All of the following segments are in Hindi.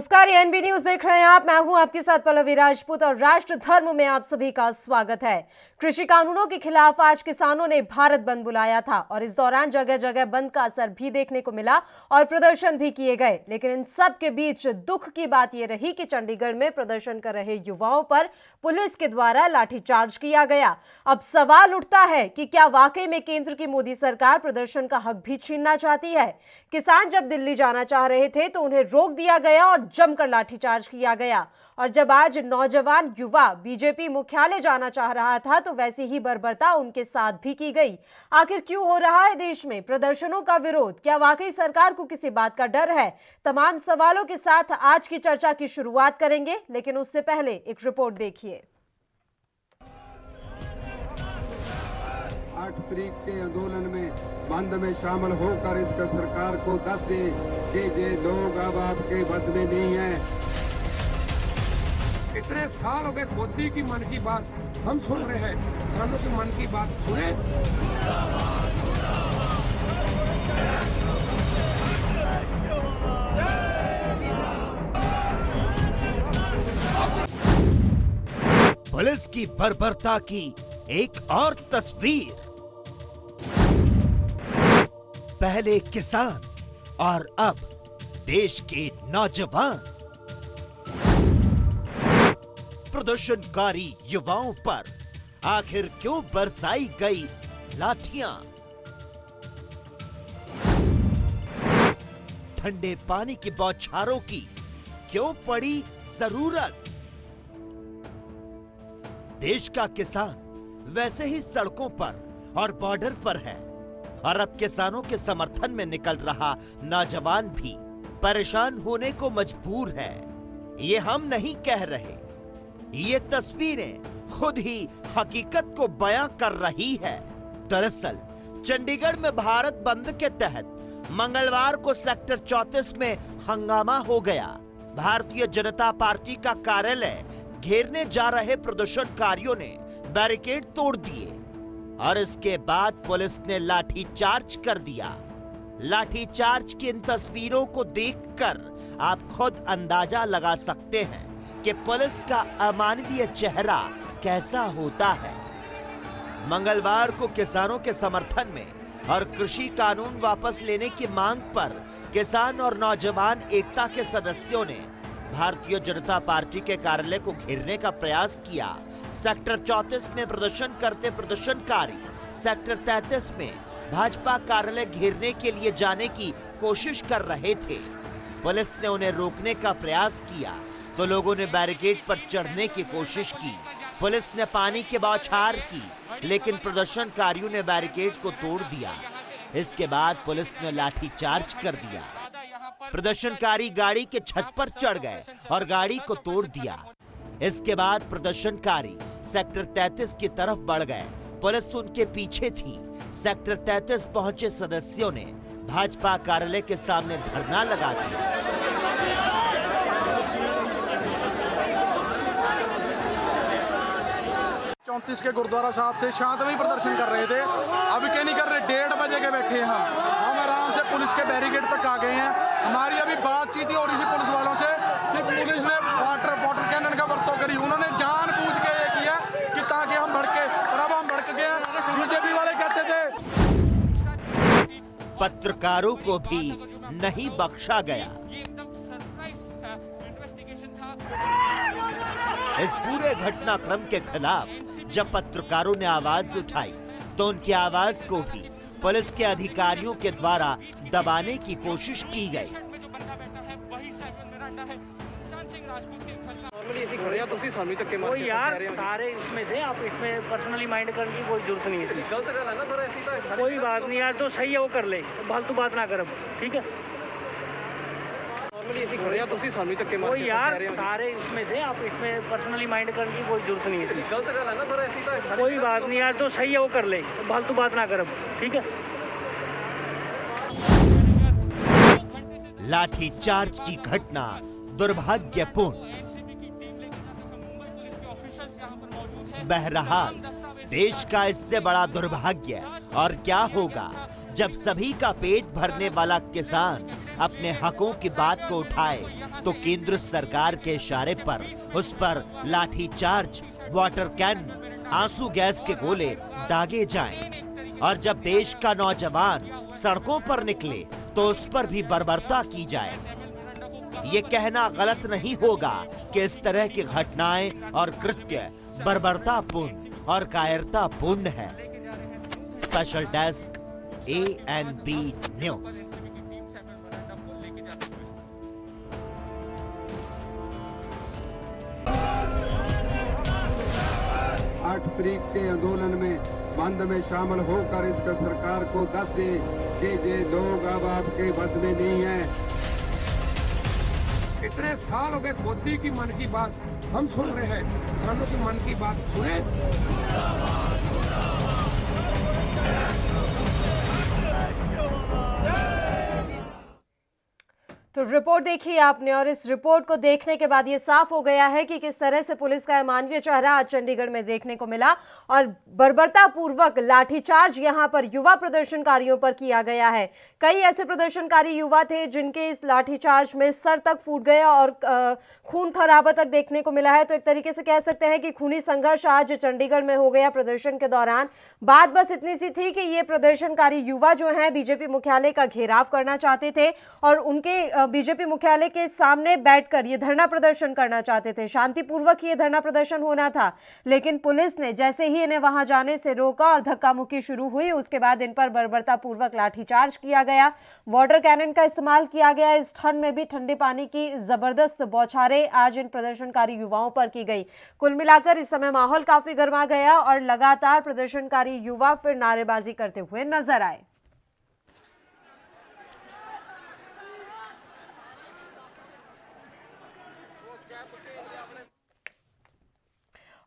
नमस्कार, ये एनबी न्यूज देख रहे हैं आप। मैं हूं आपके साथ पल्लवी राजपूत और राष्ट्र धर्म में आप सभी का स्वागत है। कृषि कानूनों के खिलाफ आज किसानों ने भारत बंद बुलाया था और इस दौरान जगह जगह बंद का असर भी देखने को मिला और प्रदर्शन भी किए गए। लेकिन इन सब के बीच दुख की बात यह रही कि चंडीगढ़ में प्रदर्शन कर रहे युवाओं पर पुलिस के द्वारा लाठीचार्ज किया गया। अब सवाल उठता है कि क्या वाकई में केंद्र की मोदी सरकार प्रदर्शन का हक भी छीनना चाहती है? किसान जब दिल्ली जाना चाह रहे थे तो उन्हें रोक दिया गया और जमकर लाठीचार्ज किया गया, और जब आज नौजवान युवा बीजेपी मुख्यालय जाना चाह रहा था तो वैसी ही बर्बरता उनके साथ भी की गई। आखिर क्यों हो रहा है देश में प्रदर्शनों का विरोध? क्या वाकई सरकार को किसी बात का डर है? तमाम सवालों के साथ आज की चर्चा की शुरुआत करेंगे, लेकिन उससे पहले एक रिपोर्ट देखिए। 8 तारीख के आंदोलन में बंद में शामिल होकर इसका सरकार को दस दे कि ये लोग अब आपके बस में नहीं है। इतने साल हो गए मोदी की मन की बात हम सुन रहे हैं, किसानों की मन की बात सुने। पुलिस की बर्बरता की एक और तस्वीर। पहले किसान और अब देश के नौजवान। प्रदर्शनकारी युवाओं पर आखिर क्यों बरसाई गई लाठियां? ठंडे पानी की बौछारों की क्यों पड़ी जरूरत? देश का किसान वैसे ही सड़कों पर और बॉर्डर पर है, और अब किसानों के समर्थन में निकल रहा नौजवान भी परेशान होने को मजबूर है। ये हम नहीं कह रहे, ये तस्वीरें खुद ही हकीकत को बयां कर रही है। दरअसल चंडीगढ़ में भारत बंद के तहत मंगलवार को सेक्टर 34 में हंगामा हो गया। भारतीय जनता पार्टी का कार्यालय घेरने जा रहे प्रदर्शनकारियों ने बैरिकेड तोड़ दिए और इसके बाद पुलिस ने लाठीचार्ज कर दिया। लाठीचार्ज की इन तस्वीरों को देखकर आप खुद अंदाजा लगा सकते हैं कि पुलिस का अमानवीय चेहरा कैसा होता है। मंगलवार को किसानों के समर्थन में और कृषि कानून वापस लेने की मांग पर किसान और नौजवान एकता के सदस्यों ने भारतीय जनता पार्टी के कार्यालय को घेरने का प्रयास किया। सेक्टर 34 में प्रदर्शन करते प्रदर्शनकारी सेक्टर 33 में भाजपा कार्यालय घेरने के लिए जाने की कोशिश कर रहे थे। पुलिस ने उन्हें रोकने का प्रयास किया तो लोगों ने बैरिकेड पर चढ़ने की कोशिश की। पुलिस ने पानी की बौछार की, लेकिन प्रदर्शनकारियों ने बैरिकेड को तोड़ दिया। इसके बाद पुलिस ने लाठीचार्ज कर दिया। प्रदर्शनकारी गाड़ी के छत पर चढ़ गए और गाड़ी को तोड़ दिया। इसके बाद प्रदर्शनकारी सेक्टर 33 की तरफ बढ़ गए। पुलिस उनके पीछे थी। सेक्टर 33 पहुंचे सदस्यों ने भाजपा कार्यालय के सामने धरना लगा दिया। 34 के गुरुद्वारा साहब से शांतमय प्रदर्शन कर रहे थे। अभी क्या नहीं कर रहे, 1:30 बजे के बैठे हैं हम आराम से पुलिस के बैरिकेड तक आ गए हैं। हमारी अभी बातचीत हो रही थी पुलिस वालों से कि पुलिस ने वाटर कैनन का बर्ताव करी। उन्होंने जानबूझ के ये किया कि ताकि हम भड़के, और अब हम भड़क गए। बीजेपी वाले कहते थे पत्रकारों को भी नहीं बख्शा गया। इस पूरे घटनाक्रम के खिलाफ जब पत्रकारों ने आवाज उठाई तो उनकी आवाज को भी पुलिस के अधिकारियों के द्वारा दबाने की कोशिश की गई। कोई यार सारे इसमें थे, आप इसमें पर्सनली माइंड करने की कोई जरूरत नहीं है। कोई बात नहीं यार, जो सही है वो कर ले, फालतू बात ना कर। ठीक है, कोई यार सारे इसमें थे, आप इसमें पर्सनली माइंड करने की कोई जरूरत नहीं है। कोई बात नहीं यार, जो सही है वो कर ले, फालतू बात ना कर। ठीक है। लाठीचार्ज की घटना दुर्भाग्यपूर्ण। बहरहाल देश का इससे बड़ा दुर्भाग्य और क्या होगा जब सभी का पेट भरने वाला किसान अपने हकों की बात को उठाए तो केंद्र सरकार के इशारे पर उस पर लाठीचार्ज, वाटर कैन, आंसू गैस के गोले दागे जाएं। और जब देश का नौजवान सड़कों पर निकले तो उस पर भी बर्बरता की जाए। ये कहना गलत नहीं होगा कि इस तरह की घटनाएं और कृत्य बर्बरतापूर्ण और कायरतापूर्ण है। Special desk ANB news. 8 तारीख के आंदोलन में बंद में शामिल होकर इसका सरकार को दस दे कि ये लोग अब आपके बस में नहीं है। इतने साल हो गए मोदी की मन की बात हम सुन रहे हैं, किसानों की मन की बात सुने। तो रिपोर्ट देखी आपने, और इस रिपोर्ट को देखने के बाद ये साफ हो गया है कि किस तरह से पुलिस का मानवीय चेहरा आज चंडीगढ़ में देखने को मिला और बर्बरतापूर्वक लाठीचार्ज यहां पर युवा प्रदर्शनकारियों पर किया गया है। कई ऐसे प्रदर्शनकारी युवा थे जिनके इस लाठीचार्ज में सर तक फूट गया और खून खराबा तक देखने को मिला है। तो एक तरीके से कह सकते हैं कि खूनी संघर्ष आज चंडीगढ़ में हो गया प्रदर्शन के दौरान। बात बस इतनी सी थी कि ये प्रदर्शनकारी युवा जो है बीजेपी मुख्यालय का घेराव करना चाहते थे और उनके बीजेपी मुख्यालय के सामने बैठकर ये धरना प्रदर्शन करना चाहते थे। शांतिपूर्वक ये धरना प्रदर्शन होना था, लेकिन पुलिस ने जैसे ही इन्हें वहां जाने से रोका और धक्का मुक्की शुरू हुई, उसके बाद इन पर बर्बरतापूर्वक लाठीचार्ज किया गया, वाटर कैनन का इस्तेमाल किया गया। इस ठंड में भी ठंडे पानी की जबरदस्त बौछारें आज इन प्रदर्शनकारी युवाओं पर की गई। कुल मिलाकर इस समय माहौल काफी गर्मा गया और लगातार प्रदर्शनकारी युवा फिर नारेबाजी करते हुए नजर आए।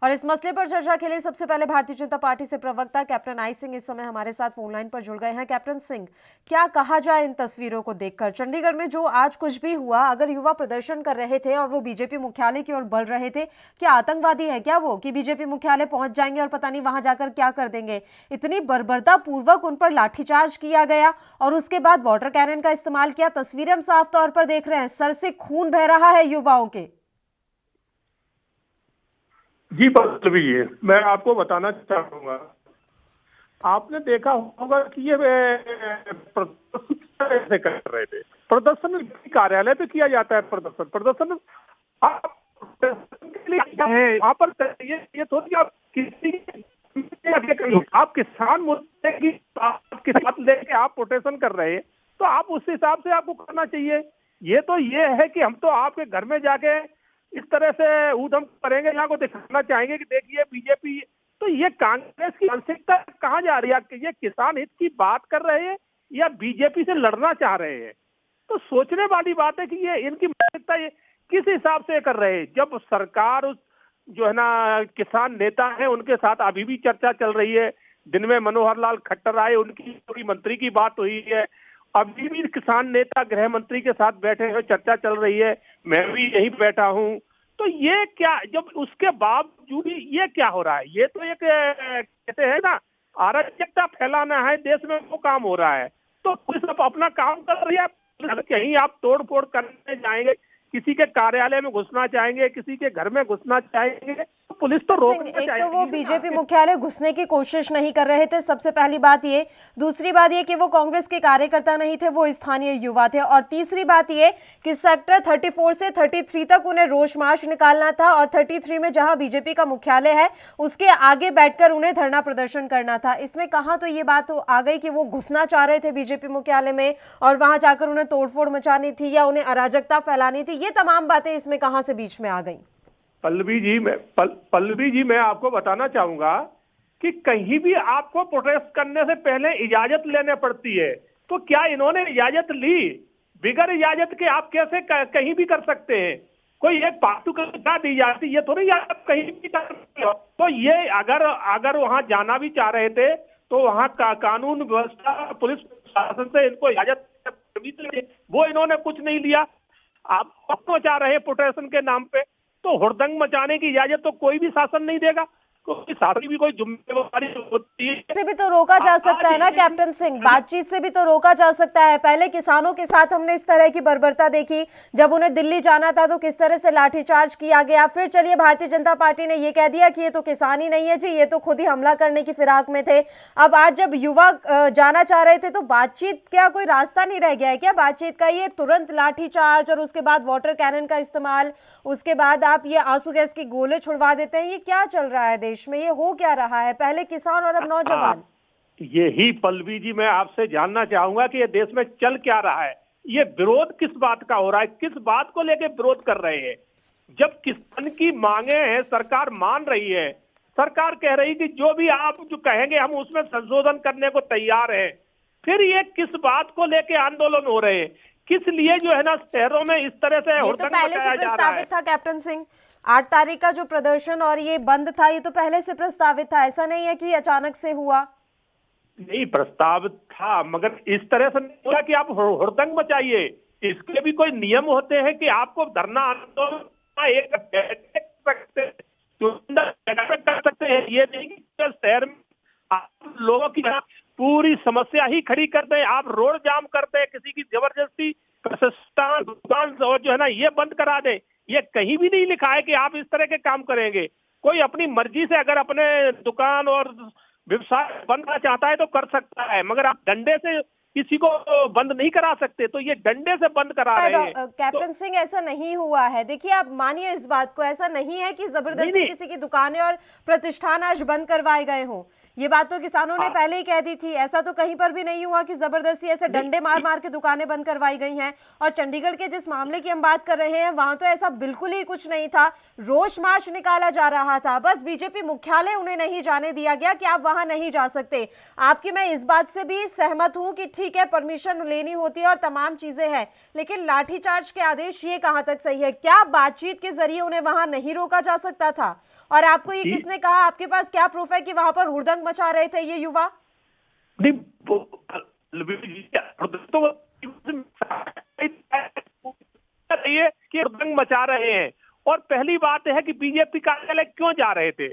और इस मसले पर चर्चा के लिए सबसे पहले भारतीय जनता पार्टी से प्रवक्ता कैप्टन आई सिंह इस समय हमारे साथ फोन लाइन पर जुड़ गए हैं। कैप्टन सिंह, क्या कहा जाए इन तस्वीरों को देखकर? चंडीगढ़ में जो आज कुछ भी हुआ, अगर युवा प्रदर्शन कर रहे थे और वो बीजेपी मुख्यालय की ओर बढ़ रहे थे, क्या आतंकवादी है क्या वो कि बीजेपी मुख्यालय पहुंच जाएंगे और पता नहीं वहां जाकर क्या कर देंगे? इतनी बर्बरता पूर्वक उन पर लाठीचार्ज किया गया और उसके बाद वाटर कैनन का इस्तेमाल किया। तस्वीरें हम साफ तौर पर देख रहे हैं, सर से खून बह रहा है युवाओं के। जी पल्लवी, मैं आपको बताना चाहूंगा, आपने देखा होगा कि ये प्रदर्शन कैसे कर रहे थे। प्रदर्शन कार्यालय पे किया जाता है। प्रदर्शन के लिए है वहां पर। ये थोड़ी आप किसी आप किसान मुद्दे की बात लेके आप प्रोटेस्ट कर रहे हैं, तो आप उस हिसाब से आपको करना चाहिए। ये है कि हम तो आपके घर में जाके इस तरह से ऊधम करेंगे, यहाँ को दिखाना चाहेंगे कि देखिए बीजेपी। तो ये कांग्रेस की मानसिकता कहाँ जा रही है? ये किसान हित की बात कर रहे हैं या बीजेपी से लड़ना चाह रहे हैं? तो सोचने वाली बात है कि ये इनकी मानसिकता ये किस हिसाब से कर रहे हैं। जब सरकार उस जो है ना किसान नेता है उनके साथ अभी भी चर्चा चल रही है। दिन में मनोहर लाल खट्टर आए, उनकी मंत्री की बात हुई है। अभी भी किसान नेता गृह मंत्री के साथ बैठे हुए चर्चा चल रही है, मैं भी यहीं बैठा हूं। तो ये क्या, जब उसके बावजूद ये क्या हो रहा है? ये तो एक कहते हैं ना अराजकता फैलाना है देश में, वो काम हो रहा है। तो पुलिस अपना काम कर रही है। कहीं आप तोड़ फोड़ करने जाएंगे, किसी के कार्यालय में घुसना चाहेंगे, किसी के घर में घुसना चाहेंगे, तो पुलिस तो रोकना चाहेगी। एक तो वो बीजेपी मुख्यालय घुसने की कोशिश नहीं कर रहे थे, सबसे पहली बात ये। दूसरी बात ये कि वो कांग्रेस के कार्यकर्ता नहीं थे, वो स्थानीय युवा थे। और तीसरी बात ये कि सेक्टर 34 से 33 तक उन्हें रोष मार्च निकालना था और 33 में जहां बीजेपी का मुख्यालय है उसके आगे बैठकर उन्हें धरना प्रदर्शन करना था। इसमें कहां तो ये बात आ गई कि वो घुसना चाह रहे थे बीजेपी मुख्यालय में और वहां जाकर उन्हें तोड़फोड़ मचानी थी या उन्हें अराजकता फैलानी थी। ये तमाम बातें इसमें कहां से बीच में आ गई? पल्लवी जी, मैं आपको बताना चाहूंगा कि कहीं भी आपको प्रोटेस्ट करने से पहले इजाजत लेने पड़ती है। तो क्या इन्होंने इजाजत ली? बिगर इजाजत के आप कैसे कहीं भी कर सकते हैं? कोई एक पालतू क्या दी जाती, ये थोड़ी आप कहीं भी कर सकते हो। तो ये अगर वहां जाना भी चाह रहे थे तो वहां कानून व्यवस्था पुलिस प्रशासन से इनको इजाजत, वो इन्होंने कुछ नहीं लिया। आप चाह रहे हैं प्रोटेक्शन के नाम पे, तो हुड़दंग मचाने की इजाजत तो कोई भी शासन नहीं देगा। कोई शासन भी कोई जिम्मेवारी होती है। से भी तो रोका जा सकता है ना कैप्टन सिंह, बातचीत से भी तो रोका जा सकता है। पहले किसानों के साथ हमने इस तरह की बर्बरता देखी, जब उन्हें दिल्ली जाना था तो किस तरह से लाठीचार्ज किया गया। फिर चलिए भारतीय जनता पार्टी ने ये कह दिया कि ये तो किसान ही नहीं है जी, ये तो खुद ही हमला करने की फिराक में थे। अब आज जब युवा जाना चाह रहे थे तो बातचीत, क्या कोई रास्ता नहीं रह गया है क्या बातचीत का? ये तुरंत लाठीचार्ज और उसके बाद वाटर कैनन का इस्तेमाल, उसके बाद आप ये आंसू गैस के गोले छुड़वा देते हैं, ये क्या चल रहा है देश में? ये हो क्या रहा है? पहले किसान और अब नौजवान। यही पल्लवी जी मैं आपसे जानना चाहूंगा कि ये देश में चल क्या रहा है। ये विरोध किस बात का हो रहा है, किस बात को लेके विरोध कर रहे हैं? जब किसान की मांगे हैं सरकार मान रही है, सरकार कह रही कि जो भी आप जो कहेंगे हम उसमें संशोधन करने को तैयार हैं, फिर ये किस बात को लेके आंदोलन हो रहे हैं? किस लिए जो है ना शहरों में इस तरह से ये तो पहले से प्रस्तावित था कैप्टन सिंह, 8 तारीख का जो प्रदर्शन और ये बंद था, ये तो पहले से प्रस्तावित था। ऐसा नहीं है कि अचानक से हुआ। नहीं, प्रस्तावित था, मगर इस तरह से नहीं हुआ कि आप हुड़दंग मचाइए। इसके भी कोई नियम होते हैं कि आपको धरना आंदोलन एक कर सकते हैं। ये नहीं कि शहर में आप लोगों की पूरी समस्या ही खड़ी करते हैं, आप रोड जाम करते हैं, किसी की जबरदस्ती दुकान और जो है ना ये बंद करा दे। ये कहीं भी नहीं लिखा है कि आप इस तरह के काम करेंगे। कोई अपनी मर्जी से अगर अपने दुकान और व्यवसाय बंद करना चाहता है तो कर सकता है, मगर आप डंडे से किसी को बंद नहीं करा सकते। तो ये डंडे से बंद करा रहे हैं। कैप्टन सिंह, ऐसा नहीं हुआ है। देखिए, आप मानिए इस बात को, ऐसा नहीं है कि जबरदस्ती किसी की दुकानें और प्रतिष्ठान आज बंद करवाए गए हों। ये बात तो किसानों ने पहले ही कह दी थी। ऐसा तो कहीं पर भी नहीं हुआ कि जबरदस्ती ऐसे डंडे मार मार के दुकानें बंद करवाई गई हैं। और चंडीगढ़ के जिस मामले की हम बात कर रहे हैं, वहां तो ऐसा बिल्कुल ही कुछ नहीं था। रोष मार्च निकाला जा रहा था, बस बीजेपी मुख्यालय उन्हें नहीं जाने दिया गया कि आप वहां नहीं जा सकते। आपकी मैं इस बात से भी सहमत हूं कि ठीक है, परमिशन लेनी होती है और तमाम चीजें हैं, लेकिन लाठीचार्ज के आदेश ये कहां तक सही है? क्या बातचीत के जरिए उन्हें वहां नहीं रोका जा सकता था? और आपको ये किसने कहा? आपके पास क्या प्रूफ है कि वहां पर हुड़दंग मचा रहे थे ये युवा? कि हुड़दंग मचा रहे हैं। और पहली बात है कि बीजेपी कार्यालय क्यों जा रहे थे?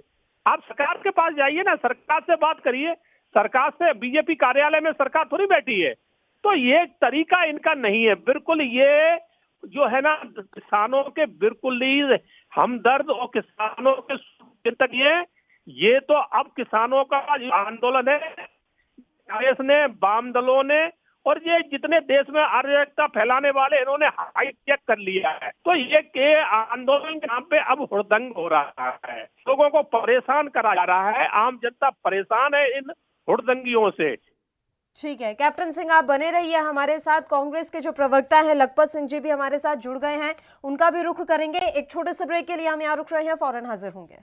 आप सरकार के पास जाइए ना, सरकार से बात करिए। सरकार से, बीजेपी कार्यालय में सरकार थोड़ी बैठी है। तो ये तरीका इनका नहीं है बिल्कुल। ये जो है ना किसानों के बिल्कुल ही हमदर्द और किसानों के चिंतक ये तो अब किसानों का आंदोलन है, कांग्रेस ने, वाम दलों ने और ये जितने देश में अराजकता फैलाने वाले इन्होंने हाईजैक कर लिया है। तो ये के आंदोलन के नाम पे अब हुड़दंग हो रहा है, लोगों को परेशान करा जा रहा है, आम जनता परेशान है इन हुड़दंगियों से। ठीक है कैप्टन सिंह, आप बने रहिए हमारे साथ। कांग्रेस के जो प्रवक्ता हैं लखपत सिंह जी भी हमारे साथ जुड़ गए हैं, उनका भी रुख करेंगे। एक छोटे से ब्रेक के लिए हम यहाँ रुक रहे हैं, फौरन हाजिर होंगे।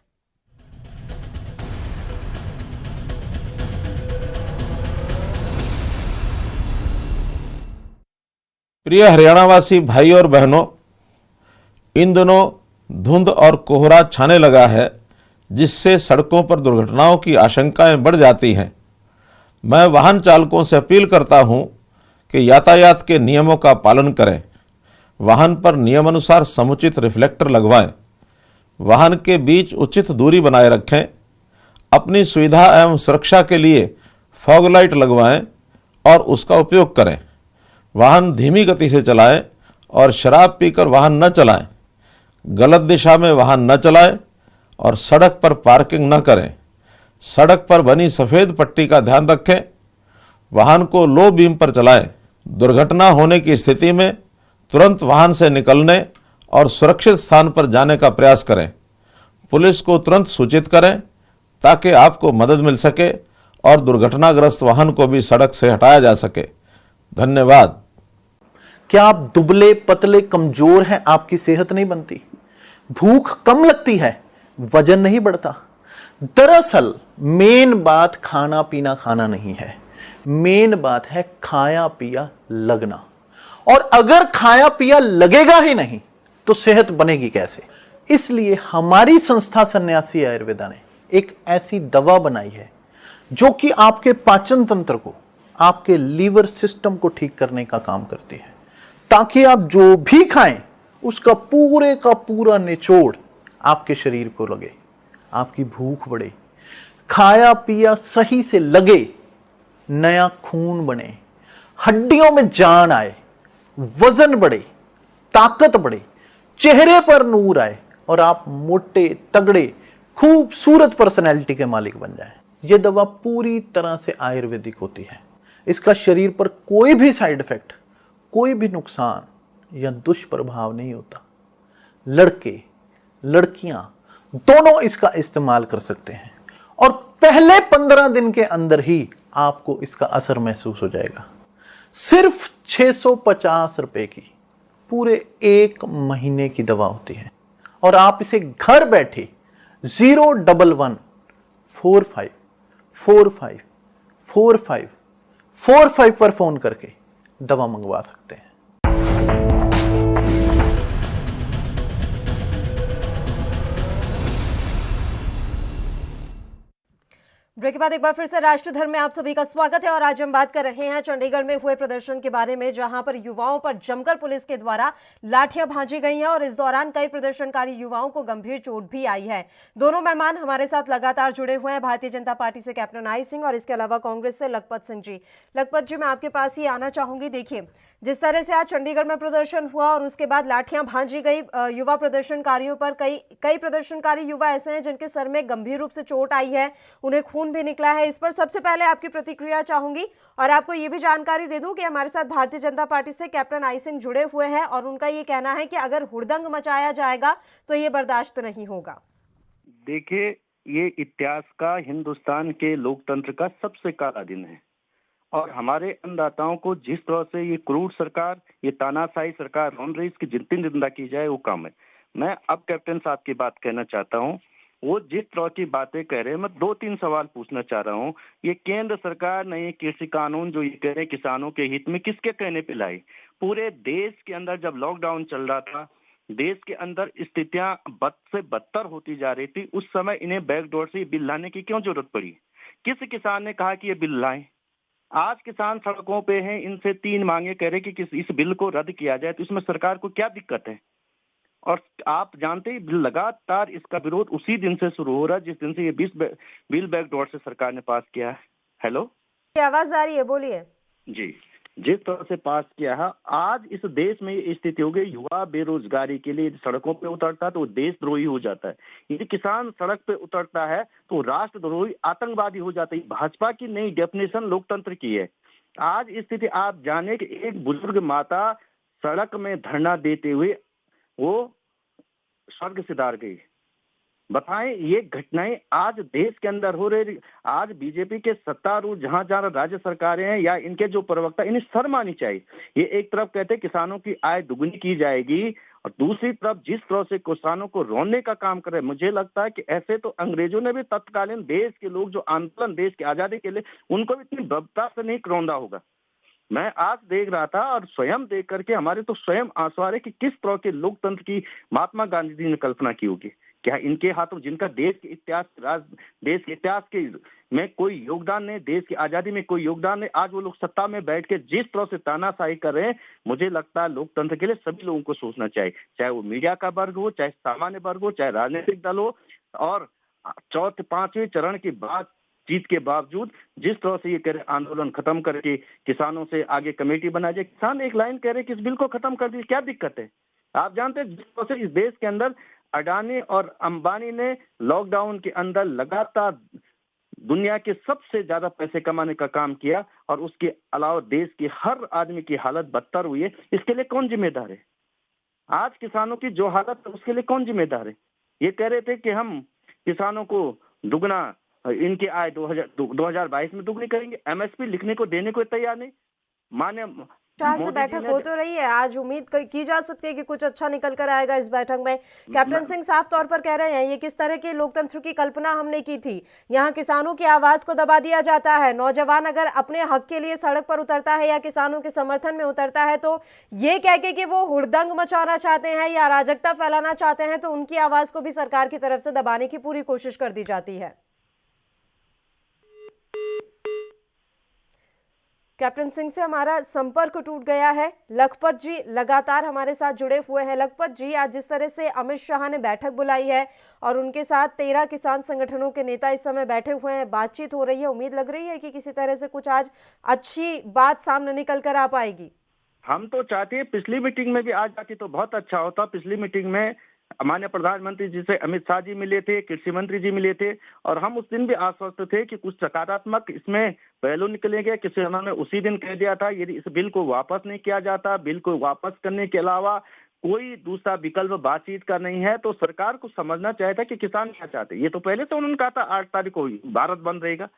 प्रिय हरियाणावासी भाई और बहनों, इन दिनों धुंध और कोहरा छाने लगा है, जिससे सड़कों पर दुर्घटनाओं की आशंकाएं बढ़ जाती हैं। मैं वाहन चालकों से अपील करता हूं कि यातायात के नियमों का पालन करें, वाहन पर नियमानुसार समुचित रिफ्लेक्टर लगवाएं, वाहन के बीच उचित दूरी बनाए रखें, अपनी सुविधा एवं सुरक्षा के लिए फॉग लाइट लगवाएं और उसका उपयोग करें। वाहन धीमी गति से चलाएं और शराब पीकर वाहन न चलाएं, गलत दिशा में वाहन न चलाएं और सड़क पर पार्किंग न करें। सड़क पर बनी सफ़ेद पट्टी का ध्यान रखें, वाहन को लो बीम पर चलाएं। दुर्घटना होने की स्थिति में तुरंत वाहन से निकलने और सुरक्षित स्थान पर जाने का प्रयास करें। पुलिस को तुरंत सूचित करें ताकि आपको मदद मिल सके और दुर्घटनाग्रस्त वाहन को भी सड़क से हटाया जा सके। धन्यवाद। क्या आप दुबले पतले कमजोर हैं? आपकी सेहत नहीं बनती, भूख कम लगती है, वजन नहीं बढ़ता? दरअसल मेन बात खाना पीना खाना नहीं है, मेन बात है खाया पिया लगना। और अगर खाया पिया लगेगा ही नहीं तो सेहत बनेगी कैसे? इसलिए हमारी संस्था सन्यासी आयुर्वेदा ने एक ऐसी दवा बनाई है जो कि आपके पाचन तंत्र को, आपके लीवर सिस्टम को ठीक करने का काम करती है, ताकि आप जो भी खाएं उसका पूरे का पूरा निचोड़ आपके शरीर को लगे। आपकी भूख बढ़े, खाया पिया सही से लगे, नया खून बने, हड्डियों में जान आए, वजन बढ़े, ताकत बढ़े, चेहरे पर नूर आए और आप मोटे तगड़े खूबसूरत पर्सनैलिटी के मालिक बन जाएं। यह दवा पूरी तरह से आयुर्वेदिक होती है। इसका शरीर पर कोई भी साइड इफेक्ट, कोई भी नुकसान या दुष्प्रभाव नहीं होता। लड़के लड़कियां दोनों इसका इस्तेमाल कर सकते हैं और पहले 15 दिन के अंदर ही आपको इसका असर महसूस हो जाएगा। सिर्फ 650 रुपए की पूरे 1 महीने की दवा होती है और आप इसे घर बैठे 01145454545 पर फोन करके दवा मंगवा सकते हैं। ब्रेक के बाद एक बार फिर से राष्ट्र धर्म में आप सभी का स्वागत है और आज हम बात कर रहे हैं चंडीगढ़ में हुए प्रदर्शन के बारे में, जहां पर युवाओं पर जमकर पुलिस के द्वारा लाठियां भांजी गई हैं और इस दौरान कई प्रदर्शनकारी युवाओं को गंभीर चोट भी आई है। दोनों मेहमान हमारे साथ लगातार जुड़े हुए हैं, भारतीय जनता पार्टी से कैप्टन आई सिंह और इसके अलावा कांग्रेस से लखपत सिंह जी। लखपत जी, मैं आपके पास ही आना चाहूंगी। देखिए, जिस तरह से आज चंडीगढ़ में प्रदर्शन हुआ और उसके बाद लाठियां भांजी गई युवा प्रदर्शनकारियों पर, कई प्रदर्शनकारी युवा ऐसे हैं जिनके सर में गंभीर रूप से चोट आई है, उन्हें खून भी निकला है। इस पर सबसे पहले आपकी प्रतिक्रिया चाहूंगी और आपको ये भी जानकारी दे दूं कि हमारे साथ भारतीय जनता पार्टी से कैप्टन आई सिंह जुड़े हुए हैं और उनका ये कहना है कि अगर हुड़दंग मचाया जाएगा तो ये बर्दाश्त नहीं होगा। देखिए, ये इतिहास का हिंदुस्तान के लोकतंत्र का सबसे काला दिन है और हमारे अन्नदाताओं को जिस तरह से ये क्रूर सरकार, ये तानाशाही सरकार बन रही, इसकी जितनी निंदा की जाए वो कम है। मैं अब कैप्टन साहब की बात कहना चाहता हूँ। वो जिस तरह की बातें कह रहे हैं, मैं 2-3 सवाल पूछना चाह रहा हूँ। ये केंद्र सरकार नए कृषि कानून जो ये कह रहे हैं किसानों के हित में, किसके कहने पे लाई? पूरे देश के अंदर जब लॉकडाउन चल रहा था, देश के अंदर स्थितियां बद से बदतर होती जा रही थी, उस समय इन्हें बैकडोर से बिल लाने की क्यों जरूरत पड़ी? किस किसान ने कहा कि ये बिल लाएं? आज किसान सड़कों पे हैं, इनसे 3 मांगे कह रहे कि इस बिल को रद्द किया जाए, तो इसमें सरकार को क्या दिक्कत है? और आप जानते ही लगातार इसका विरोध उसी दिन से शुरू हो रहा है जिस दिन से ये बिल बैकडोर से सरकार ने पास किया है। हेलो, आवाज आ रही है, बोलिए जी। जिस तरह से पास किया है, आज इस देश में ये स्थिति हो गई, युवा बेरोजगारी के लिए सड़कों पे उतरता है तो देशद्रोही हो जाता है। यदि किसान सड़क पे उतरता है तो राष्ट्रद्रोही, आतंकवादी हो जाता है। भाजपा की नई डेफिनेशन लोकतंत्र की है। आज स्थिति आप जाने कि एक बुजुर्ग माता सड़क में धरना देते हुए वो स्वर्ग सिधार गई। बताएं, ये घटनाएं आज देश के अंदर हो रही। आज बीजेपी के सत्तारूढ़ जहां जहां राज्य सरकारें हैं या इनके जो प्रवक्ता, इन्हें शर्म आनी चाहिए। ये एक तरफ कहते हैं किसानों की आय दुगनी की जाएगी और दूसरी तरफ जिस तरह से किसानों को रोने का काम कर रहे हैं, मुझे लगता है कि ऐसे तो अंग्रेजों ने भी तत्कालीन देश के लोग जो आंदोलन देश की आजादी के लिए, उनको भी इतनी बर्बरता से नहीं रौंदा होगा। मैं आज देख रहा था और स्वयं देख करके हमारे तो स्वयं आंसू आ रहे कि किस तरह के लोकतंत्र की महात्मा गांधी जी ने कल्पना की होगी। क्या इनके हाथों, जिनका देश के इतिहास के में कोई योगदान नहीं, देश की आजादी में कोई योगदान नहीं, आज वो लोग सत्ता में बैठ के जिस तरह से तानाशाही कर रहे हैं, मुझे लगता है लोकतंत्र के लिए सभी लोगों को सोचना चाहिए, चाहे वो मीडिया का वर्ग हो, चाहे सामान्य वर्ग हो, चाहे राजनीतिक दल हो। और 4-5वें चरण की बात जीत के बावजूद जिस तरह से ये कह रहे आंदोलन खत्म करके किसानों से आगे कमेटी बना जाए, किसान एक लाइन कह रहे कि इस बिल को खत्म कर दीजिए, क्या दिक्कत है? आप जानते हैं जिस तरह से इस देश के अंदर अडानी और अंबानी ने लॉकडाउन के अंदर लगातार दुनिया के सबसे ज्यादा पैसे कमाने का काम किया और उसके अलावा देश के हर आदमी की हालत बदतर हुई है, इसके लिए कौन जिम्मेदार है? आज किसानों की जो हालत है उसके लिए कौन जिम्मेदार है? ये कह रहे थे कि हम किसानों को दुगना, इनकी आय 2022 में दुगनी करेंगे, एमएसपी लिखने को देने को तैयार नहीं। मान्य से बैठक हो तो रही है, आज उम्मीद की जा सकती है कि कुछ अच्छा निकल कर आएगा इस बैठक में। कैप्टन सिंह साफ तौर पर कह रहे हैं ये किस तरह के लोकतंत्र की कल्पना हमने की थी। यहाँ किसानों की आवाज को दबा दिया जाता है। नौजवान अगर अपने हक के लिए सड़क पर उतरता है या किसानों के समर्थन में उतरता है तो ये कह के कि वो हुड़दंग मचाना चाहते हैं या अराजकता फैलाना चाहते हैं, तो उनकी आवाज को भी सरकार की तरफ से दबाने की पूरी कोशिश कर दी जाती है। कैप्टन सिंह से हमारा संपर्क टूट गया है। लखपत जी लगातार हमारे साथ जुड़े हुए हैं। लखपत जी, आज जिस तरह से अमित शाह ने बैठक बुलाई है और उनके साथ 13 किसान संगठनों के नेता इस समय बैठे हुए हैं, बातचीत हो रही है, उम्मीद लग रही है कि किसी तरह से कुछ आज अच्छी बात सामने निकल कर आ पाएगी। हम तो चाहते हैं पिछली मीटिंग में भी आ जाती तो बहुत अच्छा होता। पिछली मीटिंग में माननीय प्रधानमंत्री जी से अमित शाह जी मिले थे, कृषि मंत्री जी मिले थे, और हम उस दिन भी आश्वस्त थे कि कुछ सकारात्मक इसमें पहलू निकलेंगे। किसानों ने उसी दिन कह दिया था यदि इस बिल को वापस नहीं किया जाता, बिल को वापस करने के अलावा कोई दूसरा विकल्प बातचीत का नहीं है, तो सरकार को समझना चाहिए था कि किसान क्या चाहते हैं। ये तो पहले से उन्होंने कहा था 8 तारीख को भारत बंद रहेगा,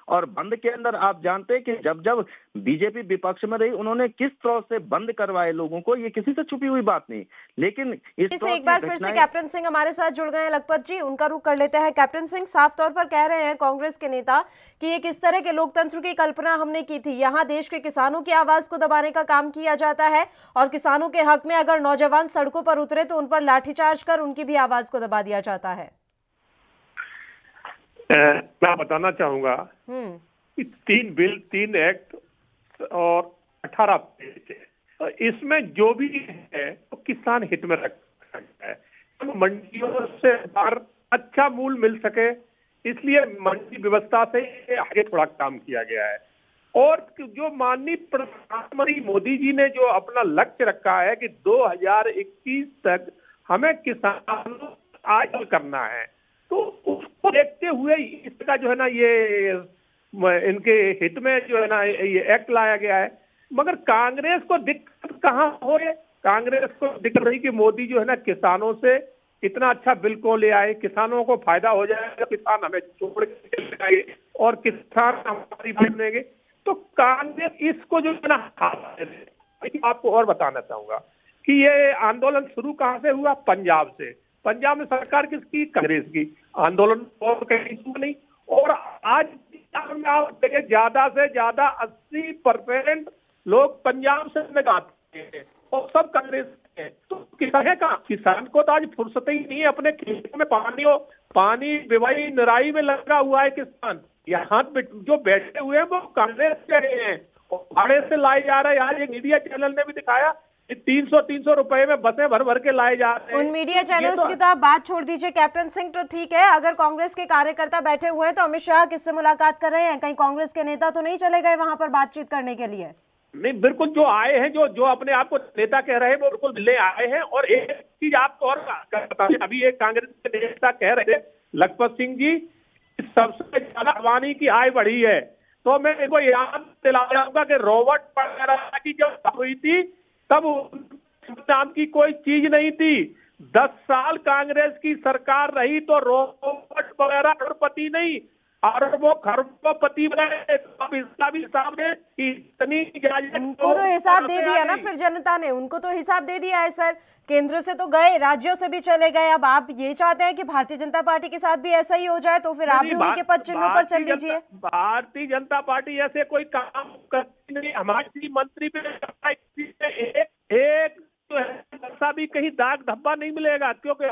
और बंद के अंदर आप जानते हैं कि जब जब बीजेपी विपक्ष में रही उन्होंने किस तरह से बंद करवाए लोगों को, ये किसी से छुपी हुई बात नहीं। लेकिन इसे एक बार फिर से कैप्टन सिंह हमारे साथ जुड़ गए हैं। लखपत जी, उनका रुख कर लेते हैं। कैप्टन सिंह, साफ तौर पर कह रहे हैं कांग्रेस के नेता कि ये किस तरह के लोकतंत्र की कल्पना हमने की थी। यहाँ देश के किसानों की आवाज को दबाने का काम किया जाता है और किसानों के हक में अगर नौजवान सड़कों पर उतरे तो उन पर लाठीचार्ज कर उनकी भी आवाज को दबा दिया जाता है। मैं बताना चाहूंगा कि 3 बिल, 3 एक्ट और 18 पेज है। इसमें जो भी है तो किसान हित में रखा है, तो मंडियों से बाहर अच्छा मूल्य मिल सके, इसलिए मंडी व्यवस्था से आगे थोड़ा काम किया गया है। और जो माननीय प्रधानमंत्री मोदी जी ने जो अपना लक्ष्य रखा है कि 2021 तक हमें किसानों को आय करना है, तो उसको देखते हुए इसका जो है ना ये इनके हित में जो है ना ये एक्ट लाया गया है। मगर कांग्रेस को दिक्कत कहाँ हो रही है? कांग्रेस को दिक्कत रही कि मोदी जो है ना किसानों से इतना अच्छा बिल को ले आए, किसानों को फायदा हो जाएगा, किसान हमें छोड़ के चले जाएंगे और किसान हमारी बनेंगे। तो कांग्रेस इसको जो है ना आपको और बताना चाहूंगा कि ये आंदोलन शुरू कहाँ से हुआ? पंजाब से। पंजाब में सरकार किसकी? कांग्रेस की। आंदोलन और कहीं नहीं। और आज आप देखें ज्यादा से ज्यादा 80% लोग पंजाब से लगाते हैं और सब कांग्रेस है। तो किसान है कहाँ? किसान को तो आज फुर्सत ही नहीं है, अपने खेतों में पानी बिवाई निराई में लगा हुआ है किसान। यहाँ जो बैठे हुए हैं वो कांग्रेस के हैं और भाड़े से लाए जा रहे हैं। आज एक मीडिया चैनल ने भी दिखाया 300 रुपए में बसें भर भर के लाए जा रहे हैं। उन मीडिया चैनल्स की तो आप बात छोड़ दीजिए कैप्टन सिंह, तो ठीक है, अगर कांग्रेस के कार्यकर्ता बैठे हुए हैं तो अमित शाह किससे मुलाकात कर रहे हैं? कहीं कांग्रेस के नेता तो नहीं चले गए वहां पर बातचीत करने के लिए? नहीं, बिल्कुल जो आए हैं, जो अपने आप को नेता कह रहे हैं वो बिल्कुल ले आए हैं। और एक चीज आपको और बताइए, अभी एक कांग्रेस के नेता कह रहे थे लखपत सिंह जी, सबसे ज्यादा अवानी की आय बढ़ी है। तो मैं इनको याद दिलाऊंगा कि रॉबर्ट वगैरह की जब हुई थी तब नाम की कोई चीज नहीं थी। 10 साल कांग्रेस की सरकार रही तो रॉबर्ट वगैरह करोड़पति नहीं, अरबों खरबोपति बने। अब इसका भी हिसाब दे कि इतनी उनको तो हिसाब दे दिया ना फिर जनता ने, उनको तो हिसाब दे दिया है सर। केंद्र से तो गए, राज्यों से भी चले गए। अब आप ये चाहते हैं कि भारतीय जनता पार्टी के साथ भी ऐसा ही हो जाए, तो फिर आप भी उन्हीं के पद चिन्हों पर चल लीजिए। भारतीय जनता पार्टी ऐसे कोई काम करती नहीं। हमारी मंत्री पे एक ऐसा भी कहीं दाग धब्बा नहीं मिलेगा, क्योंकि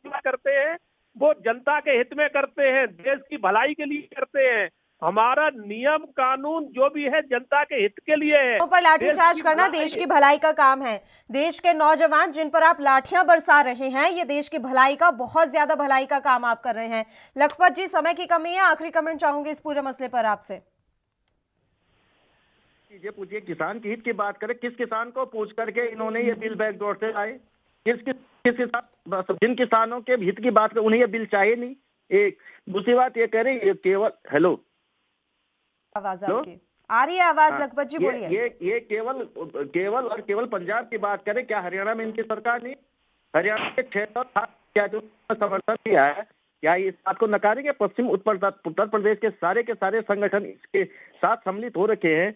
करते हैं वो जनता के हित में करते हैं, देश की भलाई के लिए करते हैं। हमारा नियम कानून जो भी है जनता के हित के लिए है। पर लाठीचार्ज करना देश की भलाई का काम है। देश के नौजवान जिन पर आप लाठियां बरसा रहे हैं, ये देश की भलाई का, बहुत ज्यादा भलाई का काम आप कर रहे हैं। लखपत जी, समय की कमी है, आखिरी कमेंट चाहूंगी इस पूरे मसले पर आपसे। ये पूछिए, किसान के हित की बात करें, किस किसान को पूछ करके इन्होंने ये बिल बैकडोर से लाए? किस किसान? जिन किसानों के हित की बात करें उन्हें ये बिल चाहिए नहीं। एक दूसरी बात ये कह रहे ये केवल हेलो आवाज आपकी आ रही है? आवाज लखपत जी बोलिए। ये केवल पंजाब की बात करें, क्या हरियाणा में इनकी सरकार नहीं? हरियाणा के 600 क्या जो समर्थन किया है, क्या इस बात को नकारेंगे? पश्चिम उत्तर प्रदेश के सारे संगठन इसके साथ सम्मिलित हो रखे हैं।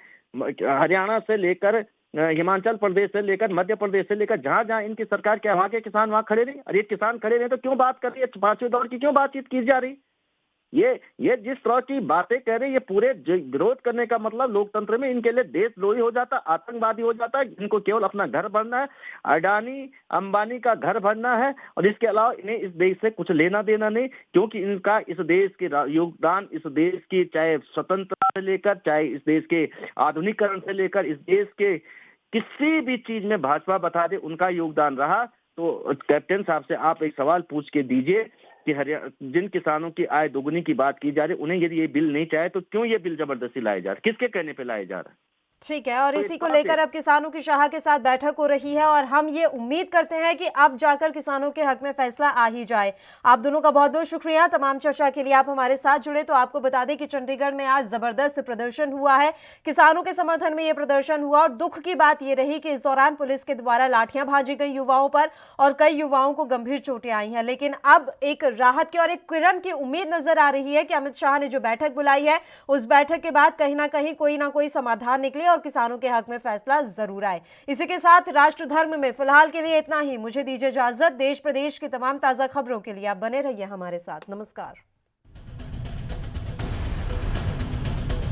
हरियाणा से लेकर हिमाचल प्रदेश से लेकर मध्य प्रदेश से लेकर जहां इनकी सरकार, क्या वहां के किसान वहां खड़े नहीं? अरे किसान खड़े नहीं तो क्यों बात कर रही है? 5वें दौर की क्यों बातचीत की जा रही? ये जिस तरह की बातें कह रहे हैं, ये पूरे विरोध करने का मतलब लोकतंत्र में इनके लिए देशद्रोही हो जाता, आतंकवादी हो जाता है। इनको केवल अपना घर भरना है, अडानी अंबानी का घर भरना है, और इसके अलावा इन्हें इस देश से कुछ लेना देना नहीं, क्योंकि इनका इस देश के योगदान, इस देश की चाहे स्वतंत्रता से लेकर, चाहे इस देश के आधुनिकीकरण से लेकर, इस देश के किसी भी चीज में भाजपा बता दे उनका योगदान रहा। तो कैप्टन साहब से आप एक सवाल पूछ के दीजिए कि जिन किसानों की आय दोगुनी की बात की जा रही है, उन्हें यदि ये बिल नहीं चाहे तो क्यों ये बिल जबरदस्ती लाए जा रहे, किसके कहने पे लाए जा रहे हैं? ठीक है, और तो इसी इस को बात लेकर है। अब किसानों की शाह के साथ बैठक हो रही है और हम ये उम्मीद करते हैं कि अब जाकर किसानों के हक में फैसला आ ही जाए। आप दोनों का बहुत बहुत शुक्रिया तमाम चर्चा के लिए आप हमारे साथ जुड़े। तो आपको बता दें कि चंडीगढ़ में आज जबरदस्त प्रदर्शन हुआ है, किसानों के समर्थन में यह प्रदर्शन हुआ और दुख की बात यह रही कि इस दौरान पुलिस के द्वारा लाठियां भाजी गई युवाओं पर और कई युवाओं को गंभीर चोटें आई हैं। लेकिन अब एक राहत की और एक किरण की उम्मीद नजर आ रही है कि अमित शाह ने जो बैठक बुलाई है, उस बैठक के बाद कहीं ना कोई समाधान निकले और किसानों के हक में फैसला जरूर आए। इसी के साथ राष्ट्र धर्म में फिलहाल के लिए इतना ही। मुझे दीजिए इजाजत। देश प्रदेश की तमाम ताजा खबरों के लिए आप बने रहिए हमारे साथ। नमस्कार।